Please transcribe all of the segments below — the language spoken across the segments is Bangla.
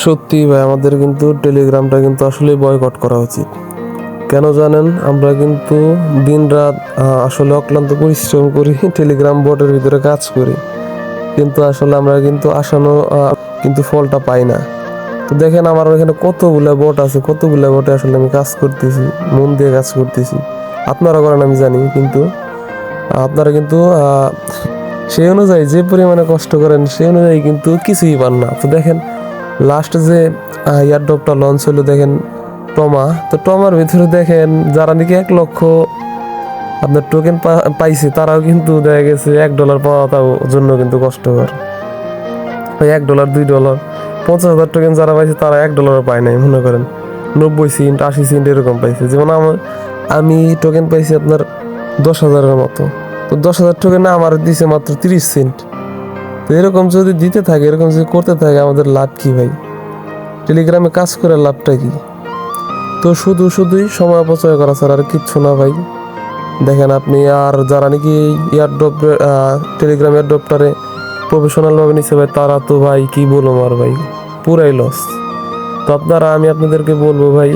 সত্যি ভাই, আমাদের কিন্তু টেলিগ্রামটা কিন্তু আসলে বয়কট করা উচিত। কেন জানেন? আমরা কিন্তু দিন রাত আসলে অক্লান্ত পরিশ্রম করি, টেলিগ্রাম বটের ভিতরে কাজ করি, কিন্তু আসলে আমরা কিন্তু আশানো কিন্তু ফলটা পাই না। তো দেখেন আমার এখানে কতগুলা বট আছে, কতগুলা বটে আসলে আমি কাজ করতেছি, মন দিয়ে কাজ করতেছি। আপনারা করেন আমি জানি, কিন্তু আপনারা কিন্তু সেই অনুযায়ী যে পরিমাণে কষ্ট করেন সেই অনুযায়ী কিন্তু কিছুই পান না। তো দেখেন লাস্ট যে এয়ারড্রপটা লঞ্চ হলো, দেখেন টমা, তো টমার ভিতরে দেখেন যারা নাকি 1 লক্ষ আপনার টোকেন পাইছে, তারাও কিন্তু দেখা গেছে $1 পাওয়াটাও জন্য কিন্তু কষ্টকর। ওই $1, $2, 50,000 টোকেন যারা পাইছে তারা $1 পায় নাই, মনে করেন 90 সেন্ট 80 সেন্ট এরকম পাইছে। যেমন আমি টোকেন পাইছি আপনার 10,000-এর মতো, তো 10,000 টোকেনে আমার দিছে মাত্র 30 সেন্ট। তো এরকম যদি দিতে থাকে, এরকম যদি করতে থাকে, আমাদের লাভ কি ভাই? টেলিগ্রামে কাজ করে লাভটা কি? তো শুধুই সময় অপচয় করা ছাড়া আর কিচ্ছু না ভাই। দেখেন আপনি, আর যারা নাকি এয়ারড্রপ টেলিগ্রাম এয়ারড্রপটারে প্রফেশনাল ভাবে নিচ্ছে ভাই, তারা তো ভাই কি বলবো আর ভাই, পুরাই লস। তো আমি আপনাদেরকে বলবো ভাই,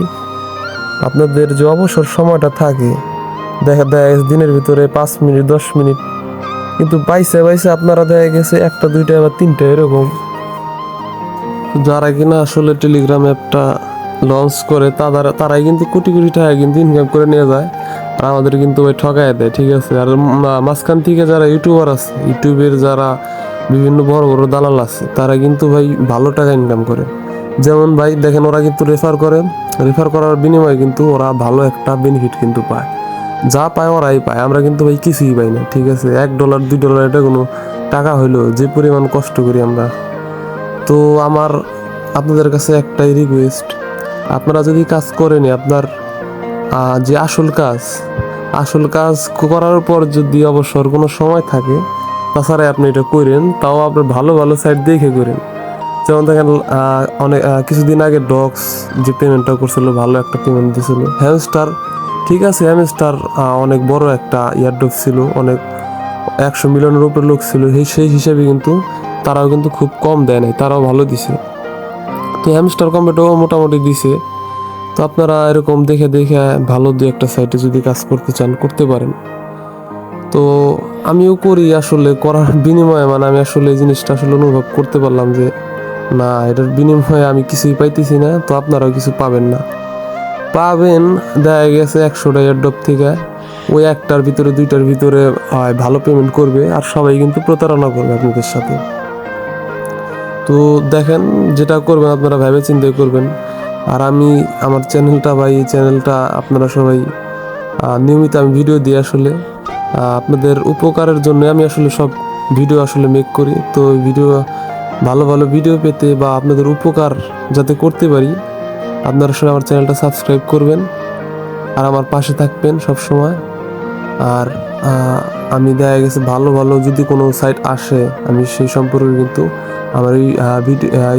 আপনাদের যে অবসর সময়টা থাকে, দেখা দেয় দিনের ভিতরে 5 মিনিট 10 মিনিট, কিন্তু বাইসে আপনারা দেখা গেছে একটা দুইটা বা তিনটা এরকম, যারা কিনা আসলে টেলিগ্রাম অ্যাপটা লঞ্চ করে তারাই কিন্তু কোটি কোটি টাকা কিন্তু ইনকাম করে নিয়ে যায়, আর আমাদের কিন্তু ওই ঠকায় দেয়, ঠিক আছে। আর মাঝখান থেকে যারা ইউটিউবার আছে, ইউটিউবের যারা বিভিন্ন বড় বড় দালাল আছে, তারা কিন্তু ভাই ভালো টাকা ইনকাম করে। যেমন ভাই দেখেন, ওরা কিন্তু রেফার করার বিনিময়ে কিন্তু ওরা ভালো একটা বেনিফিট কিন্তু পায়, যা পায় ওরাই পায়, আমরা কিন্তু ভাই কিছুই পাই না, ঠিক আছে। $1 $2 এটা কোনো টাকা হইলো, যে পরিমাণ কষ্ট করি আমরা। তো আমার আপনাদের কাছে একটাই রিকোয়েস্ট, আপনারা যদি কাজ করেনি, আপনার যে আসল কাজ করার পর যদি অবসর কোনো সময় থাকে, তাছাড়া আপনি এটা করেন, তাও আপনার ভালো ভালো সাইট দেখে করেন। যেমন দেখেন অনেক কিছুদিন আগে ডক্স যে পেমেন্টটা করছিল, ভালো একটা পেমেন্ট দিয়েছিল। হ্যামস্টার, ঠিক আছে, হ্যামস্টার অনেক বড় একটা ইয়ারড্রপ ছিল, অনেক 100 মিলিয়নের উপরে লোক ছিল, সেই হিসাবে কিন্তু তারাও কিন্তু খুব কম দেয় নাই, তারাও ভালো দিছে। তো হ্যামস্টার কম্পিউটারও মোটামুটি দিছে। তো আপনারা এরকম দেখে দেখে ভালো দু একটা সাইটে যদি কাজ করতে চান, করতে পারেন। তো আমিও করি, আসলে করার বিনিময়ে মানে আমি আসলে এই জিনিসটা আসলে অনুভব করতে পারলাম যে না, এটার বিনিময়ে আমি কিছুই পাইতেছি না। তো আপনারাও কিছু পাবেন না, পাবেন দেখা গেছে 100টা এয়ারড্রপ থেকে ওই একটার ভিতরে দুইটার ভিতরে ভালো পেমেন্ট করবে, আর সবাই কিন্তু প্রতারণা করবে আপনাদের সাথে। তো দেখেন, যেটা করবেন আপনারা ভেবে চিন্তে করবেন। আর আমি আমার চ্যানেলটা ভাই, এই চ্যানেলটা আপনারা সবাই নিয়মিত আমি ভিডিও দিই, আসলে আপনাদের উপকারের জন্য আমি আসলে সব ভিডিও আসলে মেক করি। তো ভিডিও, ভালো ভালো ভিডিও পেতে বা আপনাদের উপকার যাতে করতে পারি, আপনারা আসলে আমার চ্যানেলটা সাবস্ক্রাইব করবেন আর আমার পাশে থাকবেন সব সময়। আর আমি দেখা গেছে ভালো ভালো যদি কোনো সাইট আসে, আমি সেই সম্পর্কে কিন্তু আমার এই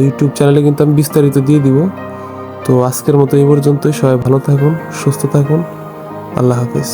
ইউটিউব চ্যানেলে কিন্তু আমি বিস্তারিত দিয়ে দিব। তো আজকের মতো এই পর্যন্তই, সবাই ভালো থাকুন, সুস্থ থাকুন, আল্লাহ হাফিজ।